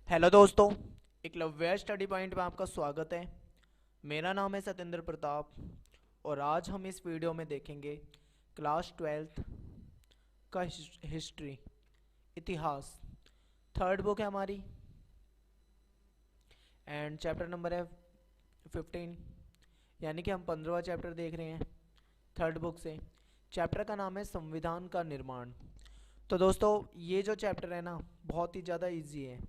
Hello दोस्तों, Eklavya study point में आपका स्वागत है। मेरा नाम है सत्येंद्र प्रताप और आज हम इस वीडियो में देखेंगे क्लास 12th का हिस्ट्री, इतिहास। थर्ड बुक है हमारी एंड चैप्टर नंबर है 15, यानी कि हम 15वां चैप्टर देख रहे हैं थर्ड बुक से। चैप्टर का नाम है संविधान का निर्माण। तो दोस्तों, ये जो चैप्टर है ना, बहुत ही ज़्यादा इजी है।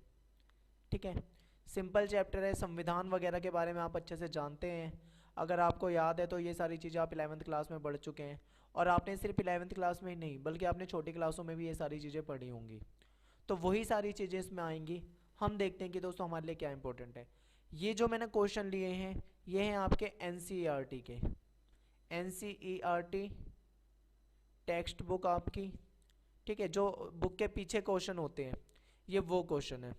ठीक है, सिंपल चैप्टर है। संविधान वगैरह के बारे में आप अच्छे से जानते हैं। अगर आपको याद है तो ये सारी चीज़ें आप 11th क्लास में पढ़ चुके हैं, और आपने सिर्फ 11th क्लास में ही नहीं बल्कि आपने छोटी क्लासों में भी ये सारी चीज़ें पढ़ी होंगी। तो वही सारी चीज़ें इसमें आएंगी। हम देखते हैं कि दोस्तों हमारे लिए क्या इंपॉर्टेंट है। ये जो मैंने क्वेश्चन लिए हैं ये हैं आपके एन के। एन टेक्स्ट बुक आपकी। ठीक है, जो बुक के पीछे क्वेश्चन होते हैं ये वो क्वेश्चन है।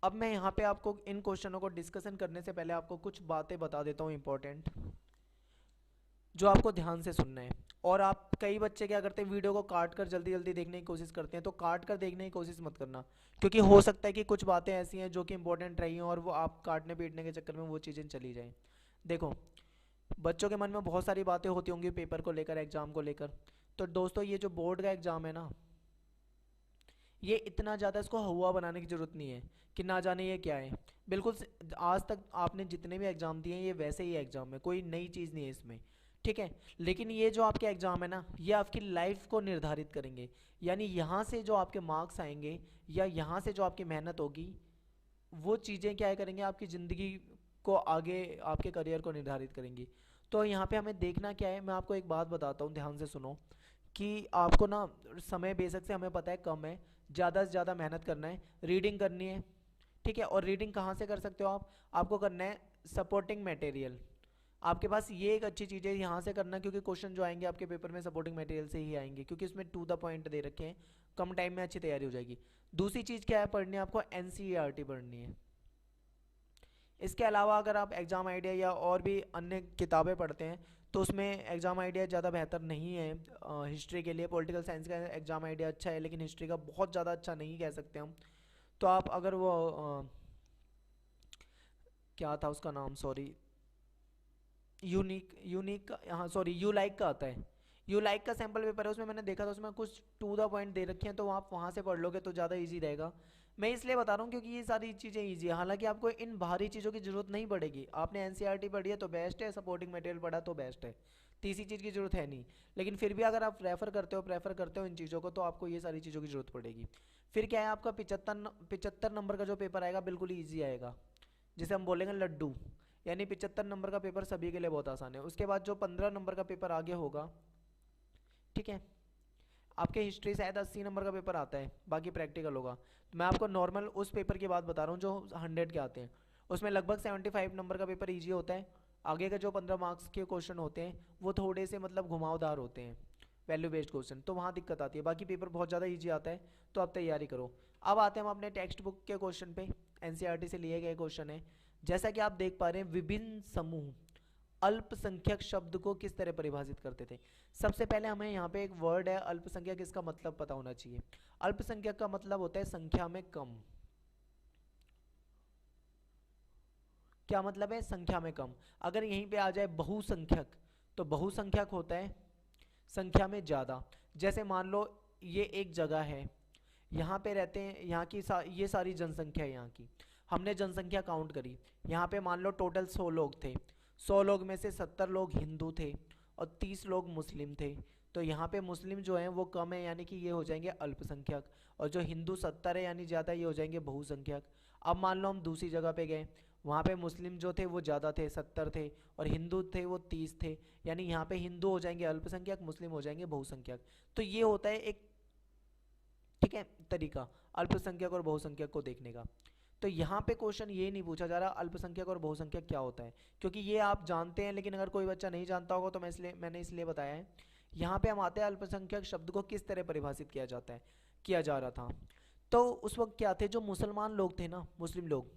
अब मैं यहाँ पे आपको इन क्वेश्चनों को डिस्कशन करने से पहले आपको कुछ बातें बता देता हूँ इंपॉर्टेंट, जो आपको ध्यान से सुनना है। और आप कई बच्चे क्या करते हैं, वीडियो को काट कर जल्दी जल्दी देखने की कोशिश करते हैं। तो काट कर देखने की कोशिश मत करना, क्योंकि हो सकता है कि कुछ बातें ऐसी हैं जो कि इंपॉर्टेंट रही हैं और वो आप काटने पीटने के चक्कर में वो चीज़ें चली जाएं। देखो, बच्चों के मन में बहुत सारी बातें होती होंगी पेपर को लेकर, एग्जाम को लेकर। तो दोस्तों, ये जो बोर्ड का एग्ज़ाम है ना, ये इतना ज़्यादा इसको हुआ बनाने की ज़रूरत नहीं है कि ना जाने ये क्या है। बिल्कुल आज तक आपने जितने भी एग्ज़ाम दिए हैं ये वैसे ही एग्ज़ाम है, कोई नई चीज़ नहीं है इसमें। ठीक है, लेकिन ये जो आपके एग्ज़ाम है ना, ये आपकी लाइफ को निर्धारित करेंगे। यानी यहाँ से जो आपके मार्क्स आएंगे या यहाँ से जो आपकी मेहनत होगी, वो चीज़ें क्या करेंगे, आपकी ज़िंदगी को आगे, आपके करियर को निर्धारित करेंगी। तो यहाँ पे हमें देखना क्या है, मैं आपको एक बात बताता हूँ, ध्यान से सुनो। कि आपको ना, समय बेशक से हमें पता है कम है, ज़्यादा से ज़्यादा मेहनत करना है, रीडिंग करनी है। ठीक है, और रीडिंग कहाँ से कर सकते हो आप, आपको करना है सपोर्टिंग मटेरियल। आपके पास ये एक अच्छी चीज़ है यहाँ से करना, क्योंकि क्वेश्चन जो आएंगे आपके पेपर में सपोर्टिंग मटेरियल से ही आएंगे, क्योंकि इसमें टू द पॉइंट दे रखे हैं, कम टाइम में अच्छी तैयारी हो जाएगी। दूसरी चीज़ क्या है पढ़नी है आपको, एन पढ़नी है। इसके अलावा अगर आप एग्ज़ाम आइडिया या और भी अन्य किताबें पढ़ते हैं तो उसमें एग्ज़ाम आइडिया ज़्यादा बेहतर नहीं है। हिस्ट्री के लिए पॉलिटिकल साइंस का एग्ज़ाम आइडिया अच्छा है, लेकिन हिस्ट्री का बहुत ज़्यादा अच्छा नहीं कह सकते हम। तो आप अगर वो क्या था उसका नाम, सॉरी, यूनिक यूनिक का, हाँ सॉरी, यू लाइक का आता है। यू लाइक का सैम्पल पेपर है, उसमें मैंने देखा था, उसमें कुछ टू द पॉइंट दे रखे हैं, तो आप वहाँ से पढ़ लोगे तो ज़्यादा इजी रहेगा। मैं इसलिए बता रहा हूँ क्योंकि ये सारी चीज़ें इजी है। हालांकि आपको इन बाहरी चीज़ों की जरूरत नहीं पड़ेगी। आपने एनसीईआरटी पढ़ी है तो बेस्ट है, सपोर्टिंग मटेरियल पढ़ा तो बेस्ट है, तीसरी चीज़ की जरूरत है नहीं। लेकिन फिर भी अगर आप प्रेफर करते हो इन चीज़ों को, तो आपको ये सारी चीज़ों की जरूरत पड़ेगी। फिर क्या है, आपका 75 नंबर का जो पेपर आएगा बिल्कुल ईजी आएगा, जिसे हम बोलेंगे लड्डू। यानी 75 नंबर का पेपर सभी के लिए बहुत आसान है। उसके बाद जो 15 नंबर का पेपर आगे होगा, ठीक है, आपके हिस्ट्री शायद 80 नंबर का पेपर आता है, बाकी प्रैक्टिकल होगा। तो मैं आपको नॉर्मल उस पेपर की बात बता रहा हूँ जो 100 के आते हैं। उसमें लगभग 75 नंबर का पेपर ईजी होता है। आगे का जो 15 मार्क्स के क्वेश्चन होते हैं वो थोड़े से मतलब घुमावदार होते हैं, वैल्यू बेस्ड क्वेश्चन, तो वहाँ दिक्कत आती है। बाकी पेपर बहुत ज़्यादा ईजी आता है, तो आप तैयारी करो। अब आते हैं हम अपने टेक्स्ट बुक के क्वेश्चन पे। एनसीईआरटी से लिए गए क्वेश्चन है। जैसा कि आप देख पा रहे हैं, विभिन्न समूह अल्पसंख्यक शब्द को किस तरह परिभाषित करते थे। सबसे पहले हमें यहाँ पे एक वर्ड है अल्पसंख्यक, इसका मतलब पता होना चाहिए। अल्पसंख्यक का मतलब होता है संख्या में कम। क्या मतलब है, संख्या में कम। अगर यहीं पे आ जाए बहुसंख्यक, तो बहुसंख्यक होता है संख्या में ज़्यादा। जैसे मान लो ये एक जगह है, यहाँ पे रहते हैं, यहाँ की ये सारी जनसंख्या है यहाँ की। हमने जनसंख्या काउंट करी, यहाँ पे मान लो टोटल 100 लोग थे। 100 लोग में से 70 लोग हिंदू थे और 30 लोग मुस्लिम थे। तो यहाँ पे मुस्लिम जो हैं वो कम है, यानी कि ये हो जाएंगे अल्पसंख्यक। और जो हिंदू 70 है यानी ज़्यादा, ये हो जाएंगे बहुसंख्यक। अब मान लो हम दूसरी जगह पे गए, वहाँ पे मुस्लिम जो थे वो ज़्यादा थे, 70 थे, और हिंदू थे वो 30 थे। यानी यहाँ पे हिंदू हो जाएंगे अल्पसंख्यक, मुस्लिम हो जाएंगे बहुसंख्यक। तो ये होता है एक, ठीक है, तरीका अल्पसंख्यक और बहुसंख्यक को देखने का। तो यहाँ पे क्वेश्चन ये नहीं पूछा जा रहा अल्पसंख्यक और बहुसंख्यक क्या होता है, क्योंकि ये आप जानते हैं, लेकिन अगर कोई बच्चा नहीं जानता होगा तो मैंने इसलिए बताया है। यहाँ पे हम आते हैं अल्पसंख्यक शब्द को किस तरह परिभाषित किया जाता है, किया जा रहा था। तो उस वक्त क्या थे, जो मुसलमान लोग थे ना, मुस्लिम लोग,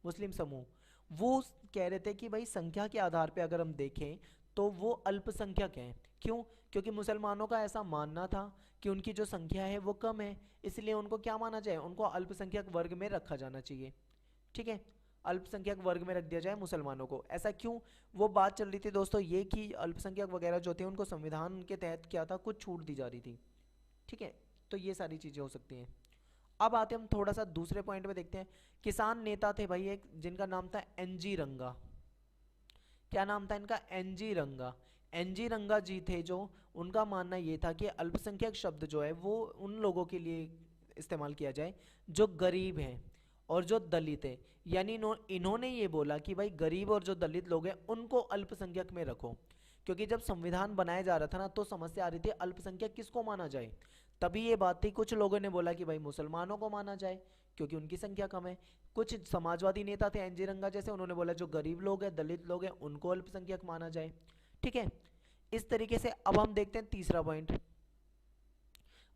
मुस्लिम समूह, वो कह रहे थे कि भाई संख्या के आधार पे अगर हम देखें तो वो अल्पसंख्यक हैं। क्यों? क्योंकि मुसलमानों का ऐसा मानना था कि उनकी जो संख्या है वो कम है, इसलिए उनको क्या माना जाए, उनको अल्पसंख्यक वर्ग में रखा जाना चाहिए। ठीक है, अल्पसंख्यक वर्ग में रख दिया जाए मुसलमानों को। ऐसा क्यों? वो बात चल रही थी दोस्तों ये कि अल्पसंख्यक वगैरह जो थे उनको संविधान के तहत क्या था, कुछ छूट दी जा रही थी। ठीक है, तो ये सारी चीज़ें हो सकती हैं। अब आते हम थोड़ा सा दूसरे पॉइंट पे देखते हैं। किसान नेता थे भाई एक, जिनका नाम था एनजी रंगा। क्या नाम था इनका? एनजी रंगा। एनजी रंगा जी थे जो, उनका मानना ये था कि अल्पसंख्यक शब्द जो है वो उन लोगों के लिए इस्तेमाल किया जाए जो गरीब हैं और जो दलित है। यानी इन्होंने ये बोला कि भाई गरीब और जो दलित लोग हैं उनको अल्पसंख्यक में रखो। क्योंकि जब संविधान बनाया जा रहा था ना, तो समस्या आ रही थी अल्पसंख्यक किसको माना जाए। तभी ये बात थी, कुछ लोगों ने बोला कि भाई मुसलमानों को माना जाए क्योंकि उनकी संख्या कम है। कुछ समाजवादी नेता थे एनजी रंगा जैसे, उन्होंने बोला जो गरीब लोग हैं, दलित लोग हैं, उनको अल्पसंख्यक माना जाए। ठीक है, इस तरीके से अब हम देखते हैं तीसरा पॉइंट।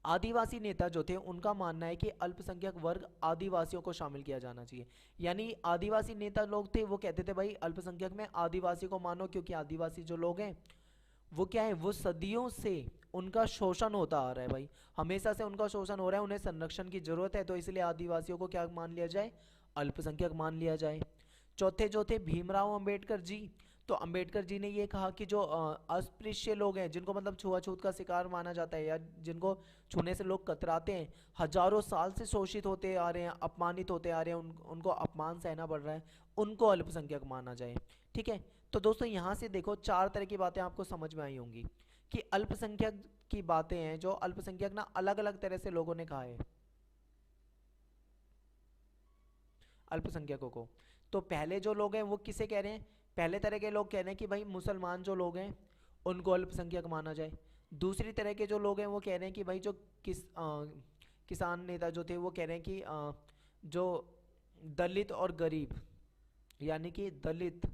आदिवासी नेता जो थे उनका मानना है कि अल्पसंख्यक वर्ग आदिवासियों को शामिल किया जाना चाहिए। यानी आदिवासी नेता लोग थे वो कहते थे भाई अल्पसंख्यक में आदिवासी को मानो, क्योंकि आदिवासी जो लोग हैं वो क्या है, वो सदियों से उनका शोषण होता आ रहा है भाई, हमेशा से उनका शोषण हो रहा है, उन्हें संरक्षण की जरूरत है, तो इसलिए आदिवासियों को क्या मान लिया जाए, अल्पसंख्यक मान लिया जाए। चौथे जो थे भीमराव अंबेडकर जी, तो अंबेडकर जी ने ये कहा कि जो अस्पृश्य लोग हैं, जिनको मतलब छुआछूत का शिकार माना जाता है या जिनको छूने से लोग कतराते हैं, हजारों साल से शोषित होते आ रहे हैं, अपमानित होते आ रहे हैं, उनको अपमान सहना पड़ रहा है, उनको अल्पसंख्यक माना जाए। ठीक है, तो दोस्तों यहाँ से देखो चार तरह की बातें आपको समझ में आई होंगी कि अल्पसंख्यक की बातें हैं जो अल्पसंख्यक ना अलग अलग तरह से लोगों ने कहा है अल्पसंख्यकों को। तो पहले जो लोग हैं वो किसे कह रहे हैं, पहले तरह के लोग कह रहे हैं कि भाई मुसलमान जो लोग हैं उनको अल्पसंख्यक माना जाए। दूसरी तरह के जो लोग हैं वो कह रहे हैं कि भाई जो किसान नेता जो थे वो कह रहे हैं कि जो दलित और गरीब, यानी कि दलित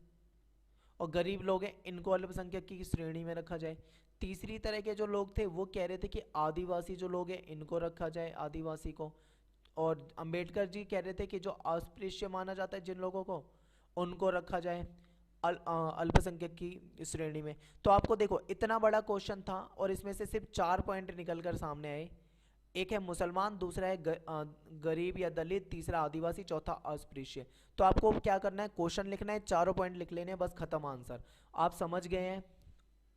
और गरीब लोग हैं इनको अल्पसंख्यक की श्रेणी में रखा जाए। तीसरी तरह के जो लोग थे वो कह रहे थे कि आदिवासी जो लोग हैं इनको रखा जाए, आदिवासी को। और अंबेडकर जी कह रहे थे कि जो अस्पृश्य माना जाता है जिन लोगों को, उनको रखा जाए अल्पसंख्यक की श्रेणी में। तो आपको देखो इतना बड़ा क्वेश्चन था और इसमें से सिर्फ 4 पॉइंट निकल कर सामने आए। एक है मुसलमान, दूसरा है गरीब या दलित, तीसरा आदिवासी, चौथा अस्पृश्य। तो आपको क्या करना है, क्वेश्चन लिखना है, चारों पॉइंट लिख लेने हैं, बस खत्म आंसर। आप समझ गए हैं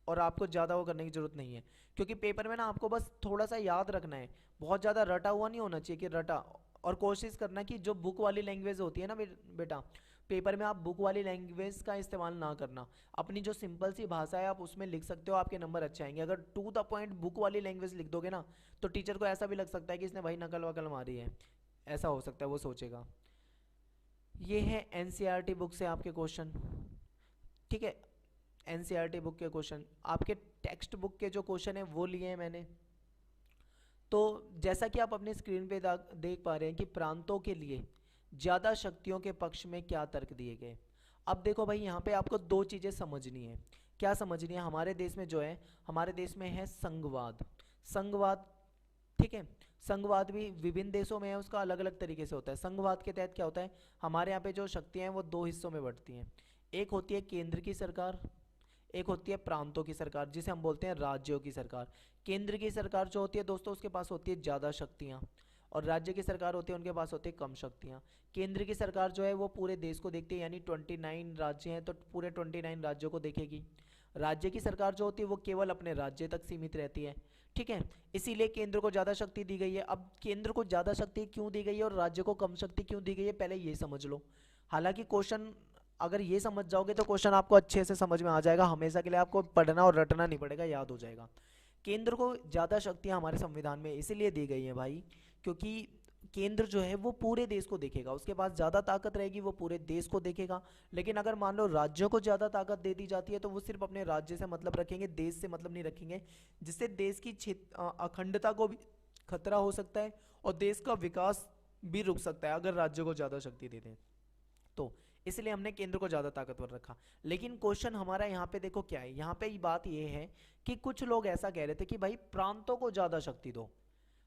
और आपको ज़्यादा वो करने की जरूरत नहीं है, क्योंकि पेपर में ना आपको बस थोड़ा सा याद रखना है, बहुत ज़्यादा रटा हुआ नहीं होना चाहिए कि रटा। और कोशिश करना कि जो बुक वाली लैंग्वेज होती है ना बेटा, पेपर में आप बुक वाली लैंग्वेज का इस्तेमाल ना करना, अपनी जो सिंपल सी भाषा है आप उसमें लिख सकते हो, आपके नंबर अच्छे आएंगे। अगर टू द पॉइंट बुक वाली लैंग्वेज लिख दोगे ना, तो टीचर को ऐसा भी लग सकता है कि इसने भाई नकल वकल मारी है, ऐसा हो सकता है, वो सोचेगा। ये है एनसीईआरटी बुक से आपके क्वेश्चन। ठीक है, एनसीईआरटी बुक के क्वेश्चन, आपके टेक्स्ट बुक के जो क्वेश्चन है वो लिए हैं मैंने। तो जैसा कि आप अपने स्क्रीन पे देख पा रहे हैं कि प्रांतों के लिए ज़्यादा शक्तियों के पक्ष में क्या तर्क दिए गए। अब देखो भाई यहाँ पे आपको दो चीज़ें समझनी है। क्या समझनी है, हमारे देश में जो है, हमारे देश में है संघवाद। संघवाद, ठीक है, संघवाद भी विभिन्न देशों में है, उसका अलग अलग तरीके से होता है। संघवाद के तहत क्या होता है, हमारे यहाँ पे जो शक्तियाँ हैं वो दो हिस्सों में बढ़ती हैं। एक होती है केंद्र की सरकार, एक होती है प्रांतों की सरकार, जिसे हम बोलते हैं राज्यों की सरकार। केंद्र की सरकार जो होती है दोस्तों, उसके पास होती है ज़्यादा शक्तियाँ, और राज्य की सरकार होती है उनके पास होती है कम शक्तियाँ। केंद्र की सरकार जो है वो पूरे देश को देखती है, यानी 29 राज्य हैं तो पूरे 29 राज्यों को देखेगी। राज्य की सरकार जो होती है वो केवल अपने राज्य तक सीमित रहती है। ठीक है, इसीलिए केंद्र को ज़्यादा शक्ति दी गई है। अब केंद्र को ज़्यादा शक्ति क्यों दी गई है और राज्य को कम शक्ति क्यों दी गई है, पहले ये समझ लो। हालांकि क्वेश्चन अगर ये समझ जाओगे तो क्वेश्चन आपको अच्छे से समझ में आ जाएगा, हमेशा के लिए आपको पढ़ना और रटना नहीं पड़ेगा, याद हो जाएगा। केंद्र को ज़्यादा शक्तियाँ हमारे संविधान में इसीलिए दी गई हैं भाई, क्योंकि केंद्र जो है वो पूरे देश को देखेगा, उसके पास ज़्यादा ताकत रहेगी, वो पूरे देश को देखेगा। लेकिन अगर मान लो राज्यों को ज़्यादा ताकत दे दी जाती है तो वो सिर्फ अपने राज्य से मतलब रखेंगे, देश से मतलब नहीं रखेंगे, जिससे देश की अखंडता को भी खतरा हो सकता है और देश का विकास भी रुक सकता है अगर राज्यों को ज़्यादा शक्ति दे दें तो। इसलिए हमने केंद्र को ज़्यादा ताकतवर रखा। लेकिन क्वेश्चन हमारा यहाँ पे देखो क्या है, यहाँ पे बात ये है कि कुछ लोग ऐसा कह रहे थे कि भाई प्रांतों को ज़्यादा शक्ति दो।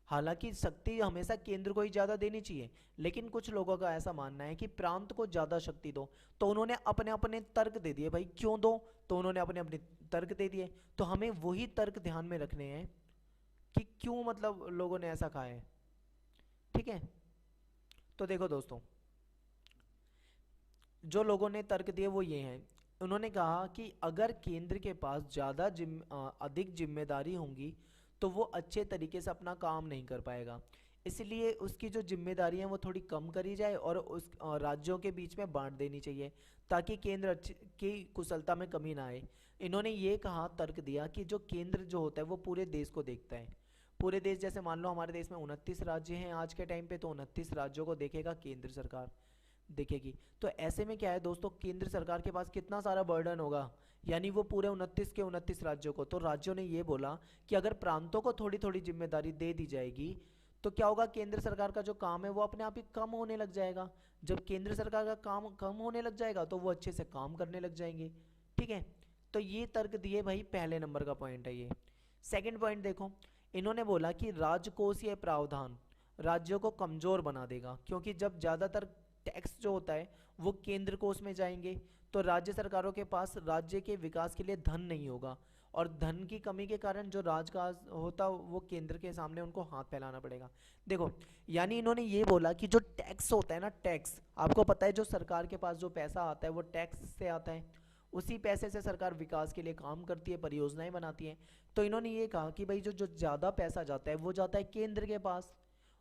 हालांकि शक्ति हमेशा केंद्र को ही ज़्यादा देनी चाहिए, लेकिन कुछ लोगों का ऐसा मानना है कि प्रांत को ज़्यादा शक्ति दो। तो उन्होंने अपने अपने तर्क दे दिए, भाई क्यों दो, तो उन्होंने अपने अपने तर्क दे दिए। तो हमें वही तर्क ध्यान में रखने हैं कि क्यों मतलब लोगों ने ऐसा कहा है। ठीक है, तो देखो दोस्तों, जो लोगों ने तर्क दिए वो ये हैं। उन्होंने कहा कि अगर केंद्र के पास ज़्यादा अधिक जिम्मेदारी होंगी तो वो अच्छे तरीके से अपना काम नहीं कर पाएगा, इसलिए उसकी जो जिम्मेदारी है वो थोड़ी कम करी जाए और उस राज्यों के बीच में बांट देनी चाहिए, ताकि केंद्र की कुशलता में कमी ना आए। इन्होंने ये कहा, तर्क दिया कि जो केंद्र जो होता है वो पूरे देश को देखता है। पूरे देश, जैसे मान लो हमारे देश में 29 राज्य हैं आज के टाइम पे, तो 29 राज्यों को देखेगा केंद्र सरकार, देखेगी। तो ऐसे में क्या है दोस्तों, केंद्र सरकार के पास कितना सारा बर्डन होगा, यानी वो पूरे 29 के 29 राज्यों को। तो राज्यों ने ये बोला कि अगर प्रांतों को थोड़ी थोड़ी जिम्मेदारी दे दी जाएगी तो क्या होगा, केंद्र सरकार का जो काम है वो अपने आप ही कम होने लग जाएगा। जब केंद्र सरकार का काम कम होने लग जाएगा तो वो अच्छे से काम करने लग जाएंगे। ठीक है, तो ये तर्क दिए भाई, पहले नंबर का पॉइंट है ये। सेकंड पॉइंट देखो, इन्होंने बोला कि राजकोषीय प्रावधान राज्यों को कमजोर बना देगा, क्योंकि जब ज़्यादातर टैक्स जो होता है वो केंद्र कोष में जाएंगे तो राज्य सरकारों के पास राज्य के विकास के लिए धन नहीं होगा, और धन की कमी के कारण जो राजकाज होता वो केंद्र के सामने उनको हाथ फैलाना पड़ेगा। देखो, यानी इन्होंने ये बोला कि जो टैक्स होता है ना, टैक्स आपको पता है, जो सरकार के पास जो पैसा आता है वो टैक्स से आता है, उसी पैसे से सरकार विकास के लिए काम करती है, परियोजनाएं बनाती है। तो इन्होंने ये कहा कि भाई जो जो ज़्यादा पैसा जाता है वो जाता है केंद्र के पास,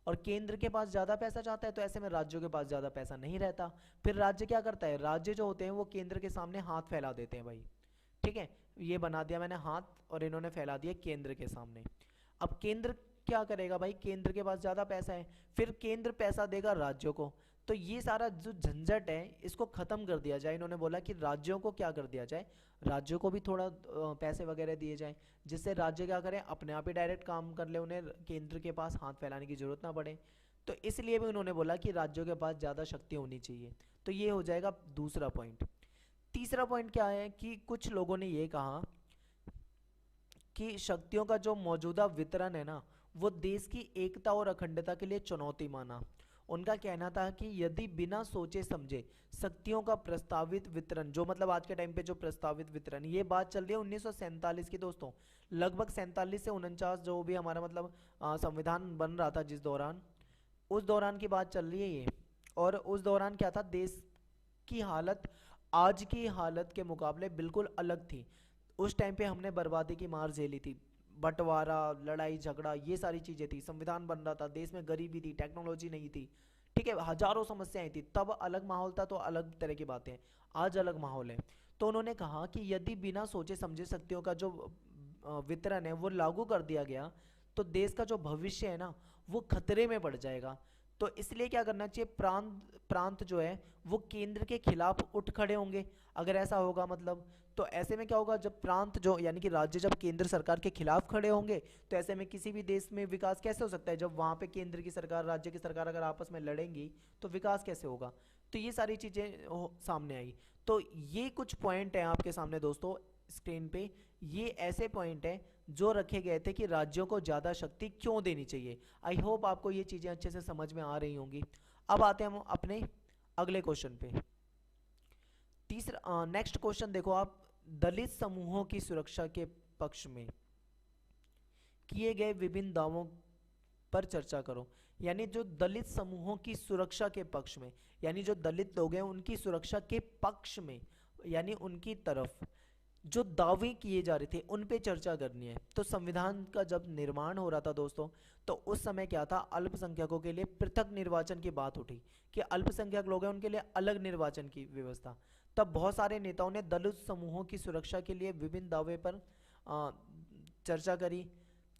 और केंद्र के पास ज़्यादा पैसा जाता है तो ऐसे में राज्यों के पास ज़्यादा पैसा नहीं रहता। फिर राज्य क्या करता है, राज्य जो होते हैं वो केंद्र के सामने हाथ फैला देते हैं भाई। ठीक है, ये बना दिया मैंने हाथ, और इन्होंने फैला दिया केंद्र के सामने। अब केंद्र क्या करेगा भाई, केंद्र के पास ज़्यादा पैसा है, फिर केंद्र पैसा देगा राज्यों को। तो ये सारा जो झंझट है इसको ख़त्म कर दिया जाए। इन्होंने बोला कि राज्यों को क्या कर दिया जाए, राज्यों को भी थोड़ा पैसे वगैरह दिए जाए, जिससे राज्य क्या करें, अपने आप ही डायरेक्ट काम कर ले, उन्हें केंद्र के पास हाथ फैलाने की जरूरत ना पड़े। तो इसलिए भी उन्होंने बोला कि राज्यों के पास ज़्यादा शक्ति होनी चाहिए। तो ये हो जाएगा दूसरा पॉइंट। तीसरा पॉइंट क्या है कि कुछ लोगों ने ये कहा कि शक्तियों का जो मौजूदा वितरण है ना, वो देश की एकता और अखंडता के लिए चुनौती माना। उनका कहना था कि यदि बिना सोचे समझे शक्तियों का प्रस्तावित वितरण, जो मतलब आज के टाइम पे जो प्रस्तावित वितरण, ये बात चल रही है 1947 की दोस्तों, लगभग 47 से 49 जो भी हमारा मतलब संविधान बन रहा था जिस दौरान, उस दौरान की बात चल रही है ये। और उस दौरान क्या था, देश की हालत आज की हालत के मुकाबले बिल्कुल अलग थी। उस टाइम पे हमने बर्बादी की मार झेली थी, बंटवारा, लड़ाई झगड़ा, ये सारी चीज़ें थी, संविधान बन रहा था, देश में गरीबी थी, टेक्नोलॉजी नहीं थी। ठीक है, हजारों समस्याएं थी, तब अलग माहौल था, तो अलग तरह की बातें हैं। आज अलग माहौल है। तो उन्होंने कहा कि यदि बिना सोचे समझे शक्तियों का जो वितरण है वो लागू कर दिया गया तो देश का जो भविष्य है ना वो खतरे में पड़ जाएगा। तो इसलिए क्या करना चाहिए, प्रांत जो है वो केंद्र के खिलाफ उठ खड़े होंगे अगर ऐसा होगा मतलब। तो ऐसे में क्या होगा, जब प्रांत जो यानी कि राज्य जब केंद्र सरकार के खिलाफ खड़े होंगे तो ऐसे में किसी भी देश में विकास कैसे हो सकता है, जब वहाँ पे केंद्र की सरकार राज्य की सरकार अगर आपस में लड़ेंगी तो विकास कैसे होगा। तो ये सारी चीज़ें सामने आई। तो ये कुछ पॉइंट हैं आपके सामने दोस्तों स्क्रीन पे। ये ऐसे पॉइंट हैं जो रखे गए थे कि राज्यों को ज़्यादा शक्ति क्यों देनी चाहिए। आई होप आपको ये चीज़ें अच्छे से समझ में आ रही होंगी। अब आते हैं हम अपने अगले क्वेश्चन पे। तीसरा नेक्स्ट क्वेश्चन देखो आप, दलित समूहों की सुरक्षा के पक्ष में किए गए विभिन्न दावों पर चर्चा करो। यानी जो दलित समूहों की सुरक्षा के पक्ष में, यानी जो दलित लोग हैं उनकी सुरक्षा के पक्ष में, यानी उनकी तरफ जो दावे किए जा रहे थे उन पे चर्चा करनी है। तो संविधान का जब निर्माण हो रहा था दोस्तों, तो उस समय क्या था, अल्पसंख्यकों के लिए पृथक निर्वाचन की बात उठी कि अल्पसंख्यक लोग हैं उनके लिए अलग निर्वाचन की व्यवस्था। तब बहुत सारे नेताओं ने दलित समूहों की सुरक्षा के लिए विभिन्न दावे पर चर्चा करी।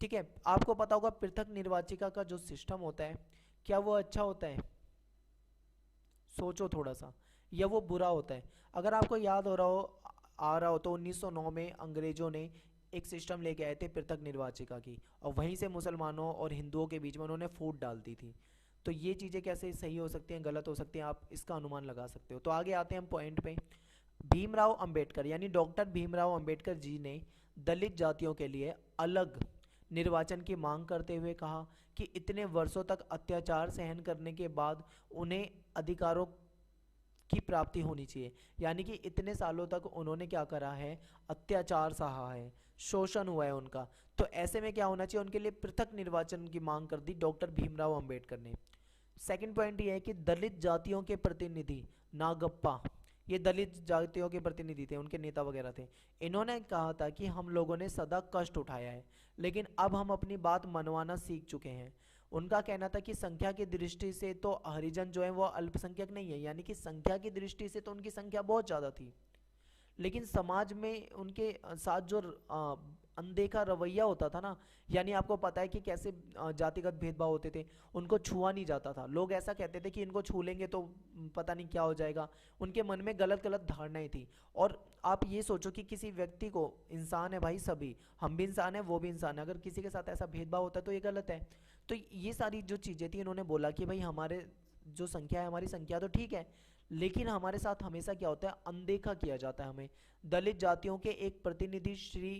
ठीक है, आपको पता होगा पृथक निर्वाचिका का जो सिस्टम होता है क्या वो अच्छा होता है, सोचो थोड़ा सा, या वो बुरा होता है। अगर आपको याद हो रहा हो आ रहा हो तो 1909 में अंग्रेजों ने एक सिस्टम लेके आए थे पृथक निर्वाचिका की, और वहीं से मुसलमानों और हिंदुओं के बीच में उन्होंने फूट डाल दी थी। तो ये चीज़ें कैसे सही हो सकती हैं, गलत हो सकती हैं, आप इसका अनुमान लगा सकते हो। तो आगे आते हैं हम पॉइंट पे। भीमराव अंबेडकर यानी डॉक्टर भीमराव अंबेडकर जी ने दलित जातियों के लिए अलग निर्वाचन की मांग करते हुए कहा कि इतने वर्षों तक अत्याचार सहन करने के बाद उन्हें अधिकारों की प्राप्ति होनी चाहिए। यानी कि इतने सालों तक उन्होंने क्या करा है, अत्याचार सहा है, शोषण हुआ है उनका, तो ऐसे में क्या होना चाहिए, उनके लिए पृथक निर्वाचन की मांग कर दी डॉक्टर भीमराव अंबेडकर ने। सेकंड पॉइंट ये है कि दलित जातियों के प्रतिनिधि नागप्पा, ये दलित जातियों के प्रतिनिधि थे, उनके नेता वगैरह थे, इन्होंने कहा था कि हम लोगों ने सदा कष्ट उठाया है लेकिन अब हम अपनी बात मनवाना सीख चुके हैं। उनका कहना था कि संख्या की दृष्टि से तो हरिजन जो है वो अल्पसंख्यक नहीं है, यानी कि संख्या की दृष्टि से तो उनकी संख्या बहुत ज़्यादा थी, लेकिन समाज में उनके साथ जो अनदेखा रवैया होता था ना, यानी आपको पता है कि कैसे जातिगत भेदभाव होते थे, उनको छुआ नहीं जाता था। लोग ऐसा कहते थे कि इनको छू लेंगे तो पता नहीं क्या हो जाएगा, उनके मन में गलत गलत धारणाएं थी। और आप ये सोचो कि किसी व्यक्ति को, इंसान है भाई सभी, हम भी इंसान है वो भी इंसान है, अगर किसी के साथ ऐसा भेदभाव होता है तो ये गलत है। तो ये सारी जो चीज़ें थी, इन्होंने बोला कि भाई हमारे जो संख्या है, हमारी संख्या तो ठीक है, लेकिन हमारे साथ हमेशा क्या होता है, अनदेखा किया जाता है हमें। दलित जातियों के एक प्रतिनिधि श्री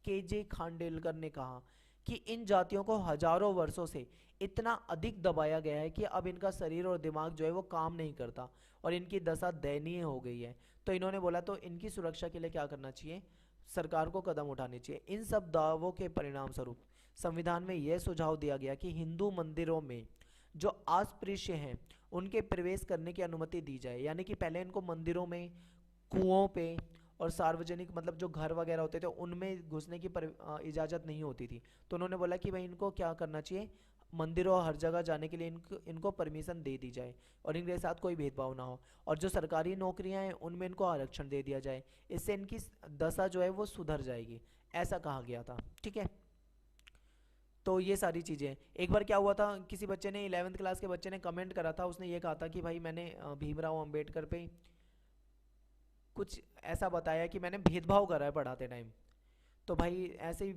के जे खांडेलकर ने कहा कि इन जातियों को हजारों वर्षों से इतना अधिक दबाया गया है कि अब इनका शरीर और दिमाग जो है वो काम नहीं करता और इनकी दशा दयनीय हो गई है। तो इन्होंने बोला तो इनकी सुरक्षा के लिए क्या करना चाहिए, सरकार को कदम उठाने चाहिए। इन सब दावों के परिणाम स्वरूप संविधान में यह सुझाव दिया गया कि हिंदू मंदिरों में जो अस्पृश्य हैं उनके प्रवेश करने की अनुमति दी जाए। यानी कि पहले इनको मंदिरों में, कुओं पे और सार्वजनिक मतलब जो घर वगैरह होते थे उनमें घुसने की इजाज़त नहीं होती थी। तो उन्होंने बोला कि भाई इनको क्या करना चाहिए, मंदिरों हर जगह जाने के लिए इनको परमिशन दे दी जाए और इनके साथ कोई भेदभाव ना हो। और जो सरकारी नौकरियां हैं उनमें इनको आरक्षण दे दिया जाए, इससे इनकी दशा जो है वो सुधर जाएगी, ऐसा कहा गया था। ठीक है, तो ये सारी चीज़ें। एक बार क्या हुआ था, किसी बच्चे ने 11th क्लास के बच्चे ने कमेंट करा था, उसने ये कहा था कि भाई मैंने भीमराव अंबेडकर पे कुछ ऐसा बताया कि मैंने भेदभाव करा है पढ़ाते टाइम। तो भाई ऐसे ही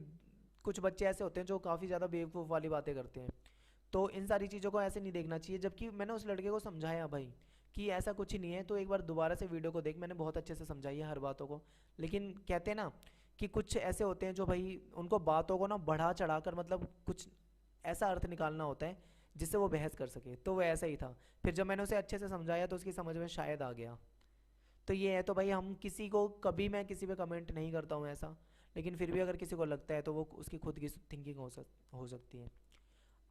कुछ बच्चे ऐसे होते हैं जो काफ़ी ज़्यादा बेवकूफ़ वाली बातें करते हैं, तो इन सारी चीज़ों को ऐसे नहीं देखना चाहिए। जबकि मैंने उस लड़के को समझाया भाई कि ऐसा कुछ ही नहीं है, तो एक बार दोबारा से वीडियो को देख, मैंने बहुत अच्छे से समझाई है हर बातों को। लेकिन कहते हैं ना कि कुछ ऐसे होते हैं जो भाई उनको बातों को ना बढ़ा चढ़ा कर मतलब कुछ ऐसा अर्थ निकालना होता है जिससे वो बहस कर सके, तो वो ऐसा ही था। फिर जब मैंने उसे अच्छे से समझाया तो उसकी समझ में शायद आ गया। तो ये है, तो भाई हम किसी को, कभी मैं किसी पे कमेंट नहीं करता हूँ ऐसा, लेकिन फिर भी अगर किसी को लगता है तो वो उसकी खुद की थिंकिंग हो सकती है।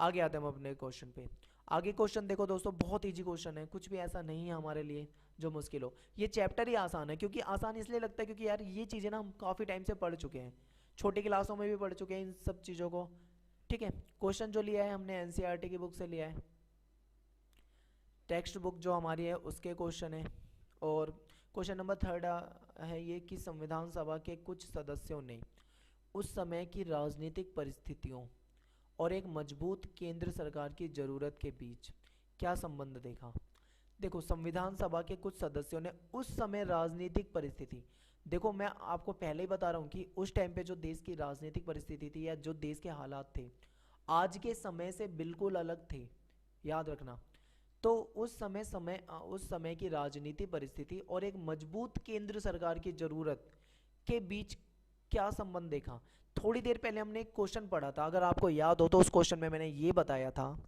आगे आते हैं हम अपने क्वेश्चन पे। आगे क्वेश्चन देखो दोस्तों, बहुत इजी क्वेश्चन है, कुछ भी ऐसा नहीं है हमारे लिए जो मुश्किल हो। ये चैप्टर ही आसान है, क्योंकि आसान इसलिए लगता है क्योंकि यार ये चीज़ें ना हम काफ़ी टाइम से पढ़ चुके हैं, छोटी क्लासों में भी पढ़ चुके हैं इन सब चीज़ों को। ठीक है, क्वेश्चन जो लिया है हमने एनसीईआरटी की बुक से लिया है, टेक्स्ट बुक जो हमारी है उसके क्वेश्चन है। और क्वेश्चन नंबर 3 है ये कि संविधान सभा के कुछ सदस्यों ने उस समय की राजनीतिक परिस्थितियों और एक मजबूत केंद्र सरकार की ज़रूरत के बीच क्या संबंध देखा। देखो, संविधान सभा के कुछ सदस्यों ने उस समय राजनीतिक परिस्थिति, देखो मैं आपको पहले ही बता रहा हूँ कि उस टाइम पे जो देश की राजनीतिक परिस्थिति थी या जो देश के हालात थे आज के समय से बिल्कुल अलग थे, याद रखना। तो उस समय की राजनीति परिस्थिति और एक मजबूत केंद्र सरकार की जरूरत के बीच क्या संबंध देखा। थोड़ी देर पहले हमने एक क्वेश्चन पढ़ा था, अगर आपको याद हो तो उस क्वेश्चन में मैंने ये बताया था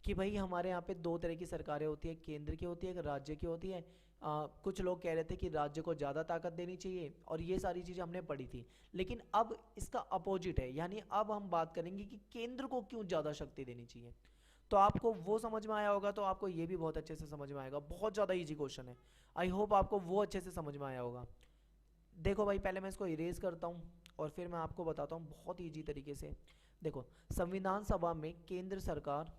कि भाई हमारे यहाँ पे दो तरह की सरकारें होती है, केंद्र की होती है, एक राज्य की होती है। कुछ लोग कह रहे थे कि राज्य को ज़्यादा ताकत देनी चाहिए और ये सारी चीज़ें हमने पढ़ी थी। लेकिन अब इसका अपोजिट है, यानी अब हम बात करेंगे कि केंद्र को क्यों ज़्यादा शक्ति देनी चाहिए। तो आपको वो समझ में आया होगा, तो आपको ये भी बहुत अच्छे से समझ में आएगा। बहुत ज़्यादा इजी क्वेश्चन है, आई होप आपको वो अच्छे से समझ में आया होगा। देखो भाई, पहले मैं इसको इरेज करता हूँ और फिर मैं आपको बताता हूँ बहुत ईजी तरीके से। देखो, संविधान सभा में केंद्र सरकार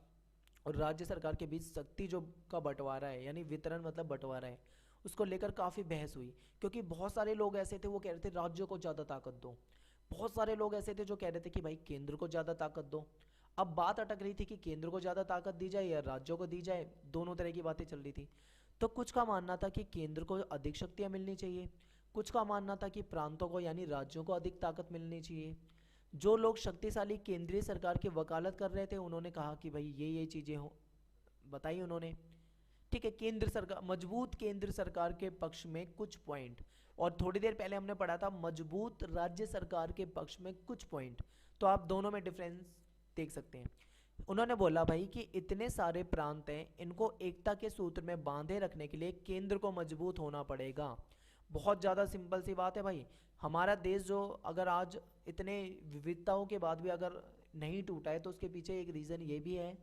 और राज्य सरकार के बीच शक्ति जो का बंटवारा है, यानी वितरण मतलब बंटवारा है, उसको लेकर काफ़ी बहस हुई। क्योंकि बहुत सारे लोग ऐसे थे वो कह रहे थे राज्यों को ज़्यादा ताकत दो, बहुत सारे लोग ऐसे थे जो कह रहे थे कि भाई केंद्र को ज़्यादा ताकत दो। अब बात अटक रही थी कि केंद्र को ज़्यादा ताकत दी जाए या राज्यों को दी जाए, दोनों तरह की बातें चल रही थी। तो कुछ का मानना था कि केंद्र को अधिक शक्तियाँ मिलनी चाहिए, कुछ का मानना था कि प्रांतों को यानी राज्यों को अधिक ताकत मिलनी चाहिए। जो लोग शक्तिशाली केंद्रीय सरकार की वकालत कर रहे थे उन्होंने कहा कि भाई ये चीज़ें हो बताई उन्होंने ठीक है, केंद्र सरकार, मजबूत केंद्र सरकार के पक्ष में कुछ पॉइंट, और थोड़ी देर पहले हमने पढ़ा था मजबूत राज्य सरकार के पक्ष में कुछ पॉइंट। तो आप दोनों में डिफरेंस देख सकते हैं। उन्होंने बोला भाई कि इतने सारे प्रांत हैं, इनको एकता के सूत्र में बांधे रखने के लिए केंद्र को मजबूत होना पड़ेगा। बहुत ज़्यादा सिंपल सी बात है भाई। हमारा देश जो अगर आज इतने विविधताओं के बाद भी अगर नहीं टूटा है, तो उसके पीछे एक रीज़न ये भी है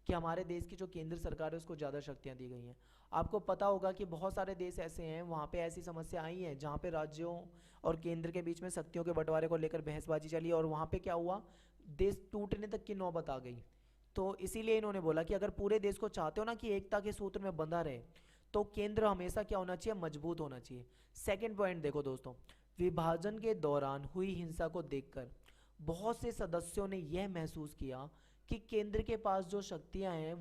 कि हमारे देश की जो केंद्र सरकार है उसको ज़्यादा शक्तियाँ दी गई हैं। आपको पता होगा कि बहुत सारे देश ऐसे हैं वहाँ पे ऐसी समस्या आई है जहाँ पे राज्यों और केंद्र के बीच में शक्तियों के बंटवारे को लेकर बहसबाजी चली, और वहाँ पे क्या हुआ, देश टूटने तक की नौबत आ गई। तो इसीलिए इन्होंने बोला कि अगर पूरे देश को चाहते हो ना कि एकता के सूत्र में बंधा रहे, तो केंद्र हमेशा क्या होना चाहिए, मजबूत होना चाहिए। सेकंड पॉइंट देखो दोस्तों, विभाजन के दौरान हुई हिंसा को देखकर बहुत से सदस्यों ने यह महसूस किया कि केंद्र के पास जो शक्तियां हैं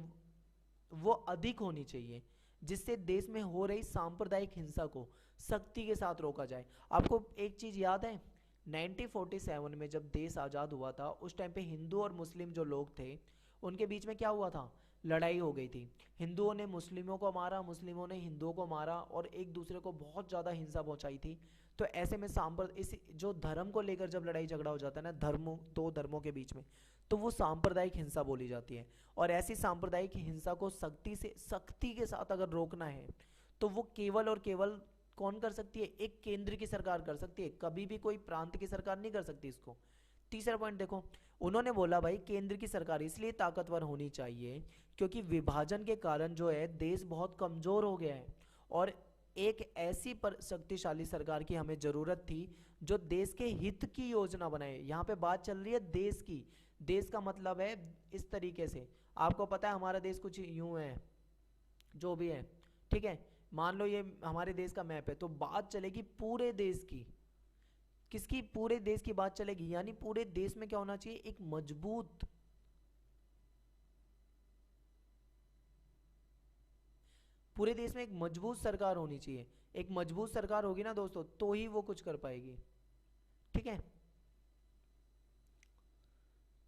वो अधिक होनी चाहिए, जिससे देश में हो रही सांप्रदायिक हिंसा को सख्ती के साथ रोका जाए। आपको एक चीज याद है, 1947 में जब देश आज़ाद हुआ था, उस टाइम पे हिंदू और मुस्लिम जो लोग थे उनके बीच में क्या हुआ था, लड़ाई हो गई थी। हिंदुओं ने मुस्लिमों को मारा, मुस्लिमों ने हिंदुओं को मारा, और एक दूसरे को बहुत ज़्यादा हिंसा पहुंचाई थी। तो ऐसे में इस जो धर्म को लेकर जब लड़ाई झगड़ा हो जाता है ना, दो धर्मों के बीच में, तो वो सांप्रदायिक हिंसा बोली जाती है। और ऐसी सांप्रदायिक हिंसा को सख्ती के साथ अगर रोकना है, तो वो केवल और केवल कौन कर सकती है, एक केंद्र की सरकार कर सकती है, कभी भी कोई प्रांत की सरकार नहीं कर सकती इसको। तीसरा पॉइंट देखो, उन्होंने बोला भाई केंद्र की सरकार इसलिए ताकतवर होनी चाहिए क्योंकि विभाजन के कारण जो है देश बहुत कमजोर हो गया है, और एक ऐसी शक्तिशाली सरकार की हमें जरूरत थी जो देश के हित की योजना बनाए। यहाँ पे बात चल रही है देश की, देश का मतलब है इस तरीके से, आपको पता है हमारा देश कुछ यूं है, जो भी है, ठीक है, मान लो ये हमारे देश का मैप है, तो बात चलेगी पूरे देश की, किसकी, पूरे देश की बात चलेगी। यानी पूरे देश में क्या होना चाहिए, एक मजबूत, पूरे देश में एक मजबूत सरकार होनी चाहिए। एक मजबूत सरकार होगी ना दोस्तों, तो ही वो कुछ कर पाएगी, ठीक है,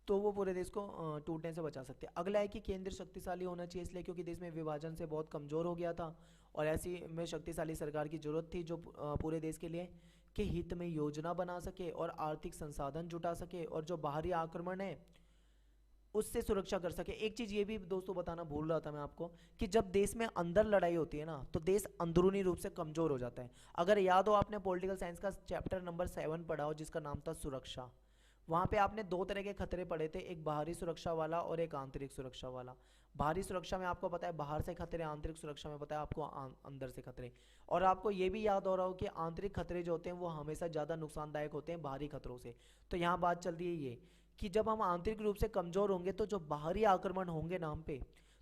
तो वो पूरे देश को टूटने से बचा सकते हैं। अगला है कि केंद्र शक्तिशाली होना चाहिए, इसलिए क्योंकि देश में विभाजन से बहुत कमजोर हो गया था, और ऐसी में शक्तिशाली सरकार की जरूरत थी जो पूरे देश के लिए के हित में योजना बना सके और आर्थिक संसाधन जुटा सके, और जो बाहरी आक्रमण है उससे सुरक्षा कर सके। एक चीज़ ये भी दोस्तों बताना भूल रहा था मैं आपको, कि जब देश में अंदर लड़ाई होती है ना, तो देश अंदरूनी रूप से कमज़ोर हो जाता है। अगर याद हो, आपने पॉलिटिकल साइंस का चैप्टर नंबर 7 पढ़ा हो जिसका नाम था सुरक्षा, वहाँ पे आपने दो तरह के खतरे पढ़े थे, एक बाहरी सुरक्षा वाला और एक आंतरिक सुरक्षा वाला। बाहरी सुरक्षा में आपको पता है बाहर से खतरे, आंतरिक सुरक्षा में पता है आपको अंदर से खतरे। और आपको ये भी याद हो रहा हो कि आंतरिक खतरे जो होते हैं वो हमेशा ज़्यादा नुकसानदायक होते हैं बाहरी खतरों से। तो यहाँ बात चल रही है ये कि जब हम आंतरिक रूप से कमज़ोर होंगे, तो जो बाहरी आक्रमण होंगे ना हम पे,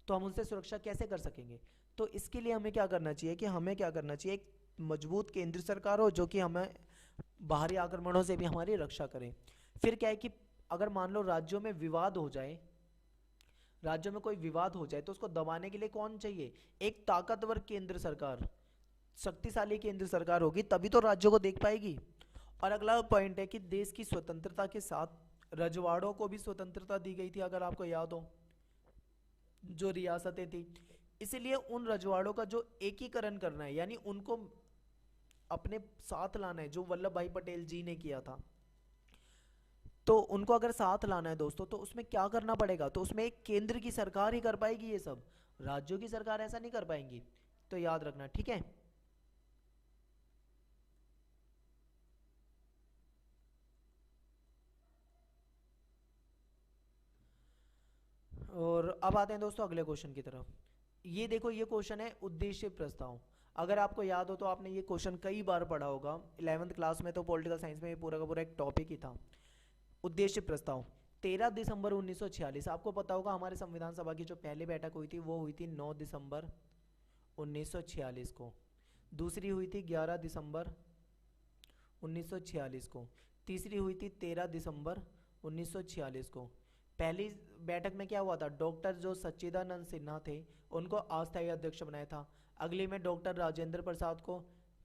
तो हम उनसे सुरक्षा कैसे कर सकेंगे। तो इसके लिए हमें क्या करना चाहिए, कि हमें क्या करना चाहिए, एक मजबूत केंद्र सरकार हो जो कि हमें बाहरी आक्रमणों से भी हमारी रक्षा करे। फिर क्या है कि अगर मान लो राज्यों में विवाद हो जाए, राज्यों में कोई विवाद हो जाए, तो उसको दबाने के लिए कौन चाहिए, एक ताकतवर केंद्र सरकार, शक्तिशाली केंद्र सरकार होगी, तभी तो राज्यों को देख पाएगी। और अगला पॉइंट है कि देश की स्वतंत्रता के साथ रजवाड़ों को भी स्वतंत्रता दी गई थी, अगर आपको याद हो, जो रियासतें थी। इसलिए उन रजवाड़ों का जो एकीकरण करना है, यानी उनको अपने साथ लाना है, जो वल्लभ भाई पटेल जी ने किया था, तो उनको अगर साथ लाना है दोस्तों, तो उसमें क्या करना पड़ेगा, तो उसमें एक केंद्र की सरकार ही कर पाएगी ये सब, राज्यों की सरकार ऐसा नहीं कर पाएंगी। तो याद रखना, ठीक है। और अब आते हैं दोस्तों अगले क्वेश्चन की तरफ। ये देखो, ये क्वेश्चन है उद्देश्य प्रस्ताव। अगर आपको याद हो तो आपने ये क्वेश्चन कई बार पढ़ा होगा 11th क्लास में, तो पॉलिटिकल साइंस में ये पूरा का पूरा एक टॉपिक ही था। उद्देश्य प्रस्ताव 13 दिसंबर 1946, आपको पता होगा हमारे संविधान सभा की जो पहली बैठक हुई थी वो हुई थी 9 दिसंबर 1946 को, दूसरी हुई थी 11 दिसंबर 1946 को, तीसरी हुई थी 13 दिसंबर 1946 को। पहली बैठक में क्या हुआ था, डॉक्टर जो सच्चिदानंद सिन्हा थे उनको अस्थायी अध्यक्ष बनाया था, अगली में डॉक्टर राजेंद्र प्रसाद को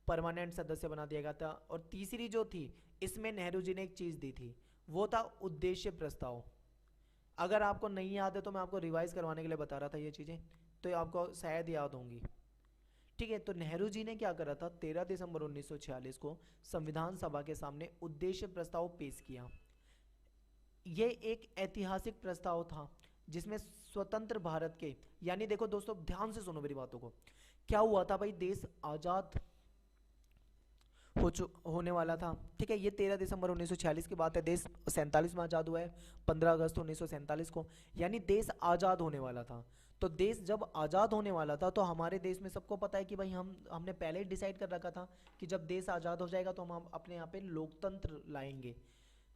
परमानेंट सदस्य बना दिया गया था, और तीसरी जो थी इसमें नेहरू जी ने एक चीज़ दी थी, वो था उद्देश्य प्रस्ताव। अगर आपको नहीं याद है तो मैं आपको रिवाइज करवाने के लिए बता रहा था ये चीज़ें। तो ये आपको शायद याद होंगी। ठीक है, तो नेहरू जी ने क्या करा था, 13 दिसंबर 1946 को संविधान सभा के सामने उद्देश्य प्रस्ताव पेश किया। ये एक ऐतिहासिक प्रस्ताव था जिसमें स्वतंत्र भारत के, यानी देखो दोस्तों ध्यान से सुनो मेरी बातों को, क्या हुआ था भाई, देश आजाद होने वाला था। ठीक है, ये 13 दिसंबर 1946 की बात है, देश 47 में आज़ाद हुआ है 15 अगस्त 1947 को, यानी देश आज़ाद होने वाला था। तो देश जब आज़ाद होने वाला था तो हमारे देश में सबको पता है कि भाई हमने पहले ही डिसाइड कर रखा था कि जब देश आज़ाद हो जाएगा तो हम अपने यहाँ पे लोकतंत्र लाएंगे।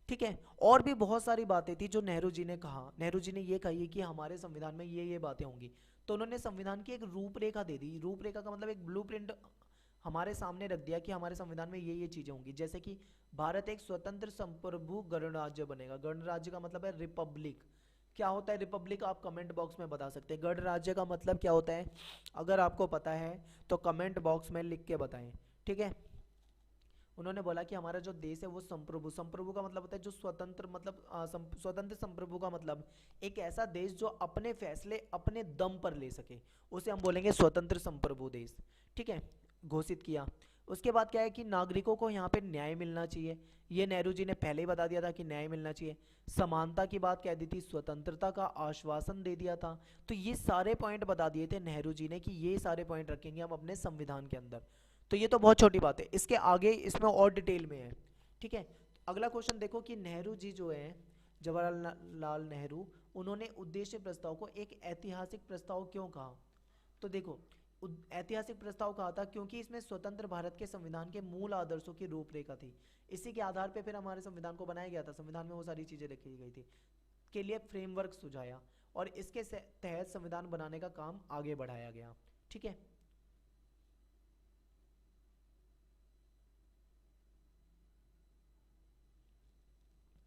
ठीक है, और भी बहुत सारी बातें थी जो नेहरू जी ने कहा। नेहरू जी ने ये कही कि हमारे संविधान में ये बातें होंगी, तो उन्होंने संविधान की एक रूपरेखा दे दी। रूपरेखा का मतलब एक ब्लूप्रिंट हमारे सामने रख दिया कि हमारे संविधान में ये चीजें होंगी, जैसे कि भारत एक स्वतंत्र संप्रभु गणराज्य बनेगा। गणराज्य का मतलब है रिपब्लिक। क्या होता है रिपब्लिक, आप कमेंट बॉक्स में बता सकते हैं। गणराज्य का मतलब क्या होता है, अगर आपको पता है तो कमेंट बॉक्स में लिख के बताएं। ठीक है, उन्होंने बोला कि हमारा जो देश है वो संप्रभु, संप्रभु का मतलब होता है जो स्वतंत्र, मतलब स्वतंत्र संप्रभु का मतलब एक ऐसा देश जो अपने फैसले अपने दम पर ले सके, उसे हम बोलेंगे स्वतंत्र संप्रभु देश। ठीक है, घोषित किया। उसके बाद क्या है कि नागरिकों को यहाँ पे न्याय मिलना चाहिए, ये नेहरू जी ने पहले ही बता दिया था कि न्याय मिलना चाहिए। समानता की बात कह दी थी, स्वतंत्रता का आश्वासन दे दिया था। तो ये सारे पॉइंट बता दिए थे नेहरू जी ने कि ये सारे पॉइंट रखेंगे हम अपने संविधान के अंदर। तो ये तो बहुत छोटी बात है, इसके आगे इसमें और डिटेल में है। ठीक है, अगला क्वेश्चन देखो कि नेहरू जी जो है, जवाहरलाल नेहरू, उन्होंने उद्देश्य प्रस्ताव को एक ऐतिहासिक प्रस्ताव क्यों कहा। तो देखो ऐतिहासिक प्रस्ताव कहा था क्योंकि इसमें स्वतंत्र भारत के संविधान के मूल आदर्शों की रूपरेखा थी। इसी के आधार पे फिर हमारे संविधान को बनाया गया था, संविधान में वो सारी चीजें रखी गई थी, के लिए फ्रेमवर्क सुझाया और इसके तहत संविधान बनाने का काम आगे बढ़ाया गया। ठीक है,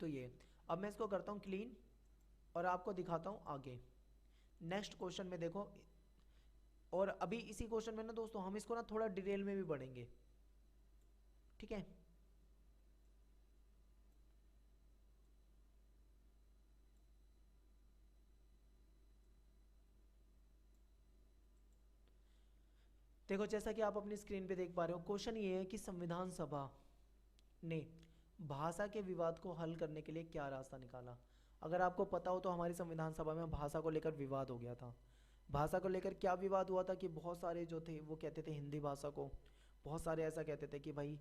तो ये अब मैं इसको करता हूँ क्लीन और आपको दिखाता हूँ आगे नेक्स्ट क्वेश्चन में। देखो, और अभी इसी क्वेश्चन में ना दोस्तों हम इसको ना थोड़ा डिटेल में भी पढ़ेंगे। ठीक है, देखो जैसा कि आप अपनी स्क्रीन पे देख पा रहे हो, क्वेश्चन ये है कि संविधान सभा ने भाषा के विवाद को हल करने के लिए क्या रास्ता निकाला। अगर आपको पता हो तो हमारी संविधान सभा में भाषा को लेकर विवाद हो गया था। भाषा को लेकर क्या विवाद हुआ था कि बहुत सारे जो थे वो कहते थे हिंदी भाषा को, बहुत सारे ऐसा कहते थे कि भाई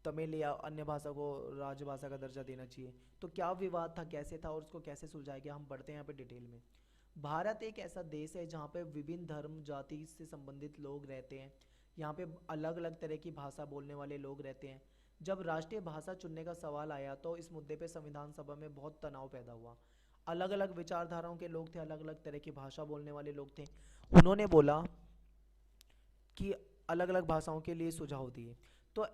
तमिल या अन्य भाषा को राजभाषा का दर्जा देना चाहिए। तो क्या विवाद था, कैसे था और उसको कैसे सुलझाया गया, हम पढ़ते हैं यहाँ पे डिटेल में। भारत एक ऐसा देश है जहाँ पे विभिन्न धर्म जाति से संबंधित लोग रहते हैं। यहाँ पे अलग अलग तरह की भाषा बोलने वाले लोग रहते हैं। जब राष्ट्रीय भाषा चुनने का सवाल आया तो इस मुद्दे पे संविधान सभा में बहुत तनाव पैदा हुआ। अलग अलग विचारधाराओं के लोग थे, अलग अलग तरह की भाषा बोलने वाले लोग थे। उन्होंने बोला कि अलग अलग भाषाओं के लिए सुझाव दिए। तो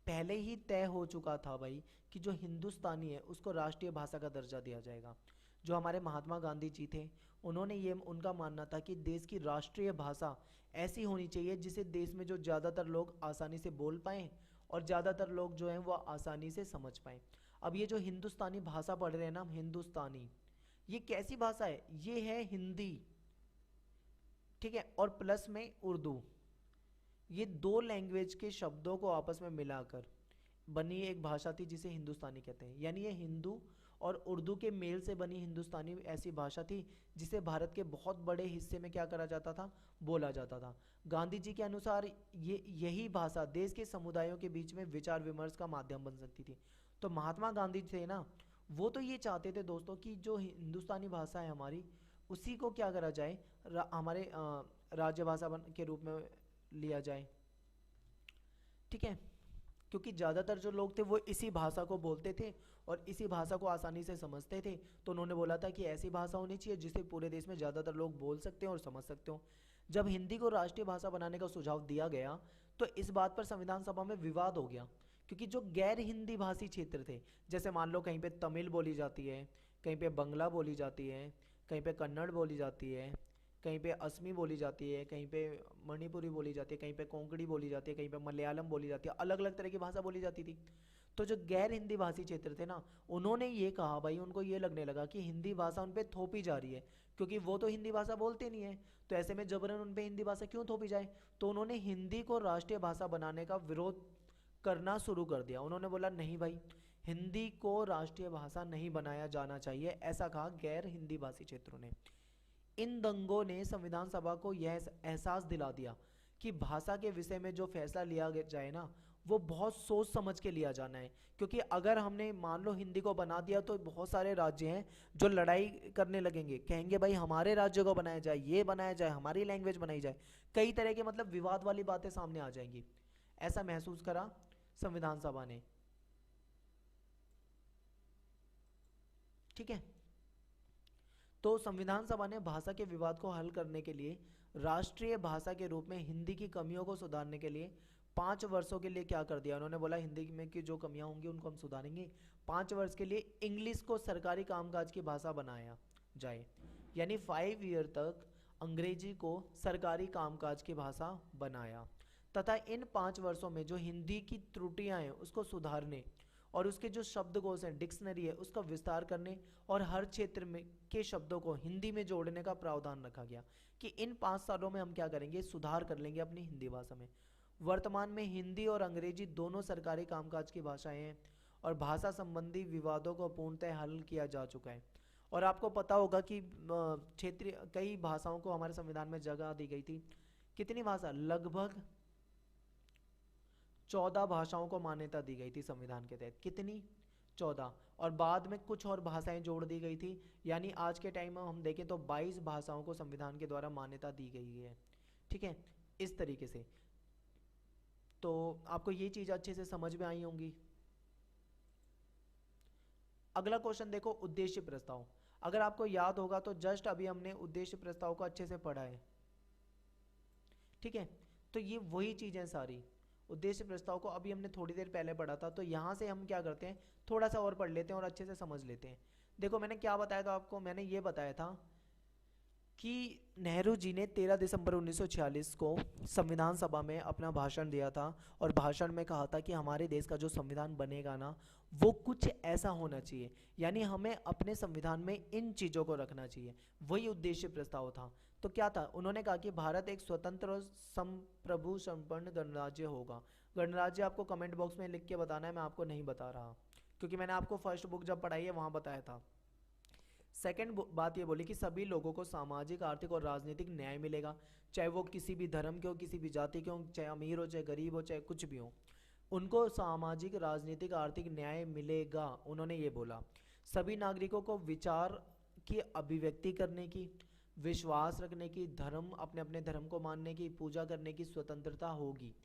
पहले ही तय हो चुका था भाई कि जो हिंदुस्तानी है उसको राष्ट्रीय भाषा का दर्जा दिया जाएगा। जो हमारे महात्मा गांधी जी थे, उन्होंने ये, उनका मानना था कि देश की राष्ट्रीय भाषा ऐसी होनी चाहिए जिसे देश में जो ज़्यादातर लोग आसानी से बोल पाएँ और ज़्यादातर लोग जो हैं वो आसानी से समझ पाएँ। अब ये जो हिंदुस्तानी भाषा पढ़ रहे हैं ना, हिंदुस्तानी, ये कैसी भाषा है, ये है हिंदी। ठीक है, और प्लस में उर्दू, ये दो लैंग्वेज के शब्दों को आपस में मिलाकर बनी एक भाषा थी जिसे हिंदुस्तानी कहते हैं। यानी ये हिंदू और उर्दू के मेल से बनी हिंदुस्तानी ऐसी भाषा थी जिसे भारत के बहुत बड़े हिस्से में क्या करा जाता था, बोला जाता था। गांधी जी के अनुसार यही भाषा देश के समुदायों के बीच में विचार विमर्श का माध्यम बन सकती थी। तो महात्मा गांधी थे ना, वो तो ये चाहते थे दोस्तों कि जो हिंदुस्तानी भाषा है हमारी, उसी को क्या करा जाए, हमारे राज्य भाषा के रूप में लिया जाए। ठीक है, क्योंकि ज़्यादातर जो लोग थे वो इसी भाषा को बोलते थे और इसी भाषा को आसानी से समझते थे। तो उन्होंने बोला था कि ऐसी भाषा होनी चाहिए जिसे पूरे देश में ज़्यादातर लोग बोल सकते हो और समझ सकते हो। जब हिंदी को राष्ट्रीय भाषा बनाने का सुझाव दिया गया तो इस बात पर संविधान सभा में विवाद हो गया, क्योंकि जो गैर हिंदी भाषी क्षेत्र थे, जैसे मान लो कहीं पे तमिल बोली जाती है, कहीं पे बंगला बोली जाती है, कहीं पे कन्नड़ बोली जाती है, कहीं पे असमी बोली जाती है, कहीं पे मणिपुरी बोली जाती है, कहीं पे कोंकणी बोली जाती है, कहीं पे मलयालम बोली जाती है, अलग अलग तरह की भाषा बोली जाती थी। तो जो गैर हिंदी भाषी क्षेत्र थे ना, उन्होंने ये कहा भाई, उनको ये लगने लगा कि हिंदी भाषा उन पे थोपी जा रही है, क्योंकि वो तो हिंदी भाषा बोलते नहीं है, तो ऐसे में जबरन उन पे हिंदी भाषा क्यों थोपी जाए। तो उन्होंने हिंदी को राष्ट्रीय भाषा बनाने का विरोध करना शुरू कर दिया। उन्होंने बोला नहीं भाई, हिंदी को राष्ट्रीय भाषा नहीं बनाया जाना चाहिए, ऐसा कहा गैर हिंदी भाषी क्षेत्रों ने। इन दंगों ने संविधान सभा को यह एहसास दिला दिया कि भाषा के विषय में जो फैसला लिया जाए ना, वो बहुत सोच समझ के लिया जाना है। क्योंकि अगर हमने मान लो हिंदी को बना दिया तो बहुत सारे राज्य हैं जो लड़ाई करने लगेंगे, कहेंगे भाई हमारे राज्य को बनाया जाए, ये बनाया जाए, हमारी लैंग्वेज बनाई जाए, कई तरह के मतलब विवाद वाली बातें सामने आ जाएंगी। ऐसा महसूस करा संविधान सभा ने। ठीक है, तो संविधान सभा ने भाषा के विवाद को हल करने के लिए राष्ट्रीय भाषा के रूप में हिंदी की कमियों को सुधारने के लिए 5 वर्षों के लिए क्या कर दिया, उन्होंने बोला हिंदी में की जो कमियां होंगी उनको हम सुधारेंगे। 5 वर्ष के लिए इंग्लिश को सरकारी कामकाज की भाषा बनाया जाए, यानी 5 ईयर तक अंग्रेजी को सरकारी कामकाज की भाषा बनाया, तथा इन 5 वर्षों में जो हिंदी की त्रुटियां हैं उसको सुधारने और उसके जो शब्दकोश हैं, डिक्शनरी है, उसका विस्तार करने और हर क्षेत्र में के शब्दों को हिंदी में जोड़ने का प्रावधान रखा गया कि इन 5 सालों में हम क्या करेंगे, सुधार कर लेंगे अपनी हिंदी भाषा में। वर्तमान में हिंदी और अंग्रेजी दोनों सरकारी कामकाज की भाषाएं हैं और भाषा संबंधी विवादों को पूर्णतः हल किया जा चुका है। और आपको पता होगा कि क्षेत्रीय कई भाषाओं को हमारे संविधान में जगह दी गई थी। कितनी भाषा, लगभग 14 भाषाओं को मान्यता दी गई थी संविधान के तहत। कितनी, 14, और बाद में कुछ और भाषाएं जोड़ दी गई थी, यानी आज के टाइम में हम देखें तो 22 भाषाओं को संविधान के द्वारा मान्यता दी गई है। ठीक है, इस तरीके से। तो आपको ये चीज अच्छे से समझ में आई होंगी। अगला क्वेश्चन देखो, उद्देश्य प्रस्ताव। अगर आपको याद होगा तो जस्ट अभी हमने उद्देश्य प्रस्ताव को अच्छे से पढ़ा है। ठीक है, तो ये वही चीजें सारी, उद्देश्य प्रस्ताव को अभी हमने थोड़ी देर पहले पढ़ा था, तो यहाँ से हम क्या करते हैं, थोड़ा सा और पढ़ लेते हैं और अच्छे से समझ लेते हैं। देखो मैंने क्या बताया था आपको, मैंने ये बताया था कि नेहरू जी ने 13 दिसंबर 1946 को संविधान सभा में अपना भाषण दिया था और भाषण में कहा था कि हमारे देश का जो संविधान बनेगा ना, वो कुछ ऐसा होना चाहिए, यानी हमें अपने संविधान में इन चीज़ों को रखना चाहिए। वही उद्देश्य प्रस्ताव था। तो क्या था, उन्होंने कहा कि भारत एक स्वतंत्र और संप्रभु संपन्न गणराज्य होगा। गणराज्य आपको कमेंट बॉक्स में लिख के बताना है, मैं आपको नहीं बता रहा क्योंकि मैंने आपको फर्स्ट बुक जब पढ़ाई है वहाँ बताया था। सेकंड बात ये बोली कि सभी लोगों को सामाजिक, आर्थिक और राजनीतिक न्याय मिलेगा, चाहे वो किसी भी धर्म के हो, किसी भी जाति के हो, चाहे अमीर हो, चाहे गरीब हो, चाहे कुछ भी हो, उनको सामाजिक, राजनीतिक, आर्थिक न्याय मिलेगा। उन्होंने ये बोला सभी नागरिकों को विचार की अभिव्यक्ति करने की, विश्वास रखने की, धर्म अपने अपने धर्म को मानने की, पूजा करने की स्वतंत्रता होगी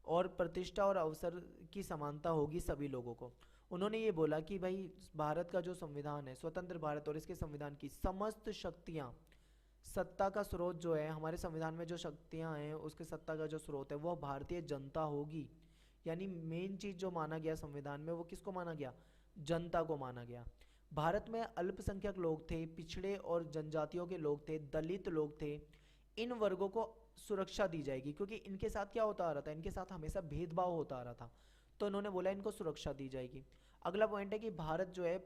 और प्रतिष्ठा और अवसर की समानता होगी सभी लोगों को। उन्होंने ये बोला कि भाई भारत का जो संविधान है, स्वतंत्र भारत और इसके संविधान की समस्त शक्तियाँ, सत्ता का स्रोत जो है, हमारे संविधान में जो शक्तियाँ हैं उसके सत्ता का जो स्रोत है वो भारतीय जनता होगी। यानी मेन चीज़ जो माना गया संविधान में वो किसको माना गया, जनता को माना गया। भारत में अल्पसंख्यक लोग थे, पिछड़े और जनजातियों के लोग थे, दलित लोग थे, इन वर्गों को सुरक्षा दी जाएगी क्योंकि इनके साथ क्या होता आ रहा था, इनके साथ हमेशा भेदभाव होता आ रहा था, तो उन्होंने बोला इनको सुरक्षा दी जाएगी। अगला पॉइंट है कि भारत जो है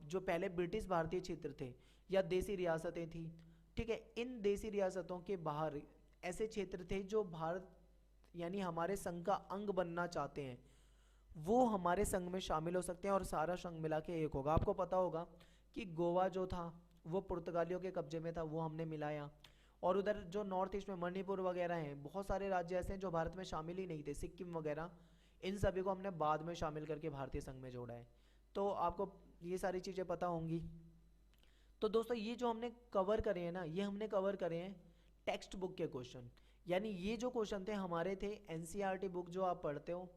जो पहले ब्रिटिश भारतीय क्षेत्र थे या देसी रियासतें थी, ठीक है, इन देसी रियासतों के बाहर ऐसे क्षेत्र थे जो भारत यानी हमारे संघ का अंग बनना चाहते हैं, वो हमारे संघ में शामिल हो सकते हैं और सारा संघ मिला के एक होगा। आपको पता होगा कि गोवा जो था वो पुर्तगालियों के कब्जे में था, वो हमने मिलाया, और उधर जो नॉर्थ ईस्ट में मणिपुर वगैरह हैं, बहुत सारे राज्य ऐसे हैं जो भारत में शामिल ही नहीं थे, सिक्किम वगैरह, इन सभी को हमने बाद में शामिल करके भारतीय संघ में जोड़ा है। तो आपको ये सारी चीज़ें पता होंगी। तो दोस्तों ये जो हमने कवर करे हैं ना, ये हमने कवर करे हैं टेक्स्ट बुक के क्वेश्चन, यानी ये जो क्वेश्चन थे हमारे थे एनसीईआरटी बुक जो आप पढ़ते हो,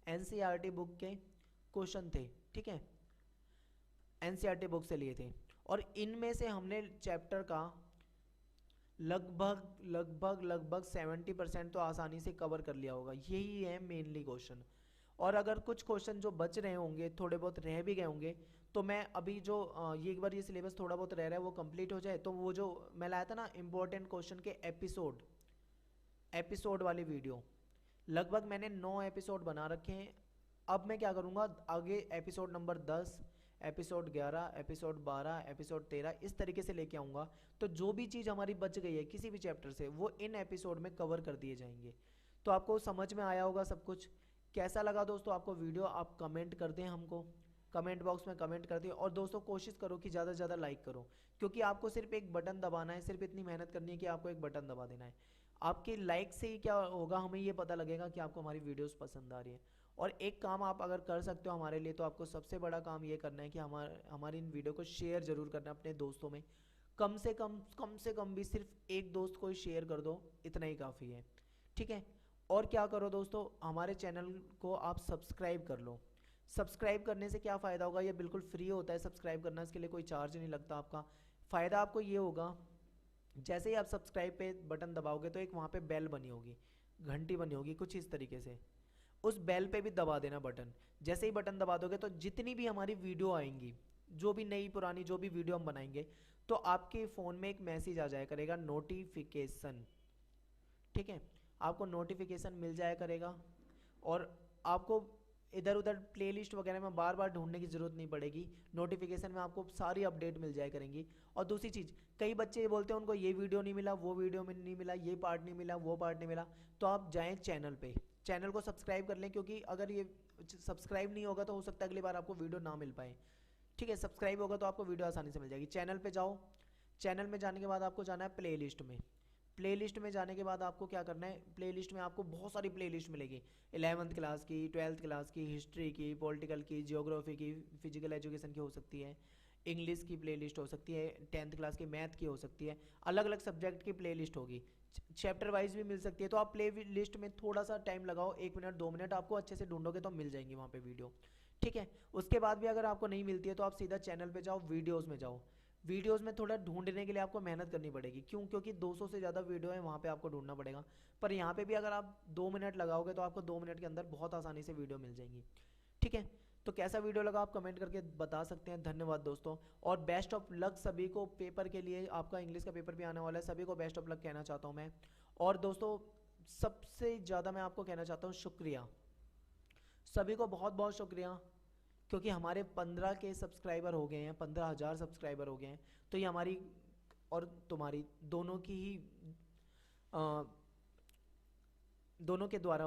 एनसीईआरटी बुक के क्वेश्चन थे, ठीक है, एनसीईआरटी बुक से लिए थे, और इनमें से हमने चैप्टर का लगभग 70% तो आसानी से कवर कर लिया होगा। यही है मेनली क्वेश्चन। और अगर कुछ क्वेश्चन जो बच रहे होंगे, थोड़े बहुत रह भी गए होंगे, तो मैं अभी जो ये एक बार ये सिलेबस थोड़ा बहुत रह रहा है वो कंप्लीट हो जाए, तो वो जो मैं लाया था ना इम्पोर्टेंट क्वेश्चन के एपिसोड वाली वीडियो, लगभग मैंने 9 एपिसोड बना रखे हैं। अब मैं क्या करूँगा, आगे episode number 10, episode 11, episode 12, episode 13, इस तरीके से लेके आऊँगा। तो जो भी चीज़ हमारी बच गई है किसी भी चैप्टर से वो इन एपिसोड में कवर कर दिए जाएंगे। तो आपको समझ में आया होगा सब कुछ। कैसा लगा दोस्तों आपको वीडियो, आप कमेंट कर दें हमको, कमेंट बॉक्स में कमेंट कर दें। और दोस्तों कोशिश करो कि ज़्यादा से ज़्यादा लाइक करो, क्योंकि आपको सिर्फ एक बटन दबाना है, सिर्फ इतनी मेहनत करनी है कि आपको एक बटन दबा देना है। आपके लाइक से ही क्या होगा, हमें ये पता लगेगा कि आपको हमारी वीडियोस पसंद आ रही है। और एक काम आप अगर कर सकते हो हमारे लिए, तो आपको सबसे बड़ा काम ये करना है कि हमारी इन वीडियो को शेयर ज़रूर करना है अपने दोस्तों में। कम से कम भी सिर्फ एक दोस्त को शेयर कर दो, इतना ही काफ़ी है, ठीक है। और क्या करो दोस्तों, हमारे चैनल को आप सब्सक्राइब कर लो। सब्सक्राइब करने से क्या फ़ायदा होगा, ये बिल्कुल फ्री होता है सब्सक्राइब करना, इसके लिए कोई चार्ज नहीं लगता आपका। फ़ायदा आपको ये होगा, जैसे ही आप सब्सक्राइब पे बटन दबाओगे तो एक वहाँ पे बेल बनी होगी, घंटी बनी होगी कुछ इस तरीके से, उस बेल पे भी दबा देना बटन। जैसे ही बटन दबा दोगे तो जितनी भी हमारी वीडियो आएंगी, जो भी नई पुरानी जो भी वीडियो हम बनाएंगे, तो आपके फ़ोन में एक मैसेज आ जाया करेगा, नोटिफिकेशन, ठीक है। आपको नोटिफिकेशन मिल जाया करेगा और आपको इधर उधर प्लेलिस्ट वगैरह में बार बार ढूंढने की ज़रूरत नहीं पड़ेगी। नोटिफिकेशन में आपको सारी अपडेट मिल जाया करेंगी। और दूसरी चीज़, कई बच्चे ये बोलते हैं उनको ये वीडियो नहीं मिला, वो वीडियो में नहीं मिला, ये पार्ट नहीं मिला, वो पार्ट नहीं मिला। तो आप जाएँ चैनल पे, चैनल को सब्सक्राइब कर लें, क्योंकि अगर ये सब्सक्राइब नहीं होगा तो हो सकता है अगली बार आपको वीडियो ना मिल पाए, ठीक है। सब्सक्राइब होगा तो आपको वीडियो आसानी से मिल जाएगी। चैनल पे जाओ, चैनल में जाने के बाद आपको जाना है प्लेलिस्ट में। प्लेलिस्ट में जाने के बाद आपको क्या करना है, प्लेलिस्ट में आपको बहुत सारी प्लेलिस्ट मिलेगी, 11th क्लास की, 12th क्लास की, हिस्ट्री की, पॉलिटिकल की, जियोग्राफी की, फिजिकल एजुकेशन की हो सकती है, इंग्लिश की प्लेलिस्ट हो सकती है, 10th क्लास की मैथ की हो सकती है, अलग अलग सब्जेक्ट की प्लेलिस्ट होगी, चैप्टर वाइज भी मिल सकती है। तो आप प्ले लिस्ट में थोड़ा सा टाइम लगाओ, 1 मिनट 2 मिनट, आपको अच्छे से ढूंढोगे तो मिल जाएंगी वहाँ पे वीडियो, ठीक है। उसके बाद भी अगर आपको नहीं मिलती है तो आप सीधा चैनल पे जाओ, वीडियोज़ में जाओ। वीडियोस में थोड़ा ढूंढने के लिए आपको मेहनत करनी पड़ेगी, क्यों, क्योंकि 200 से ज़्यादा वीडियो है, वहाँ पे आपको ढूंढना पड़ेगा। पर यहाँ पे भी अगर आप 2 मिनट लगाओगे तो आपको 2 मिनट के अंदर बहुत आसानी से वीडियो मिल जाएंगी, ठीक है। तो कैसा वीडियो लगा आप कमेंट करके बता सकते हैं। धन्यवाद दोस्तों, और बेस्ट ऑफ लक सभी को पेपर के लिए। आपका इंग्लिश का पेपर भी आने वाला है, सभी को बेस्ट ऑफ लक कहना चाहता हूँ मैं। और दोस्तों सबसे ज़्यादा मैं आपको कहना चाहता हूँ शुक्रिया, सभी को बहुत बहुत शुक्रिया, क्योंकि हमारे 15 के सब्सक्राइबर हो गए हैं, 15,000 सब्सक्राइबर हो गए हैं। तो ये हमारी और तुम्हारी दोनों की ही दोनों के द्वारा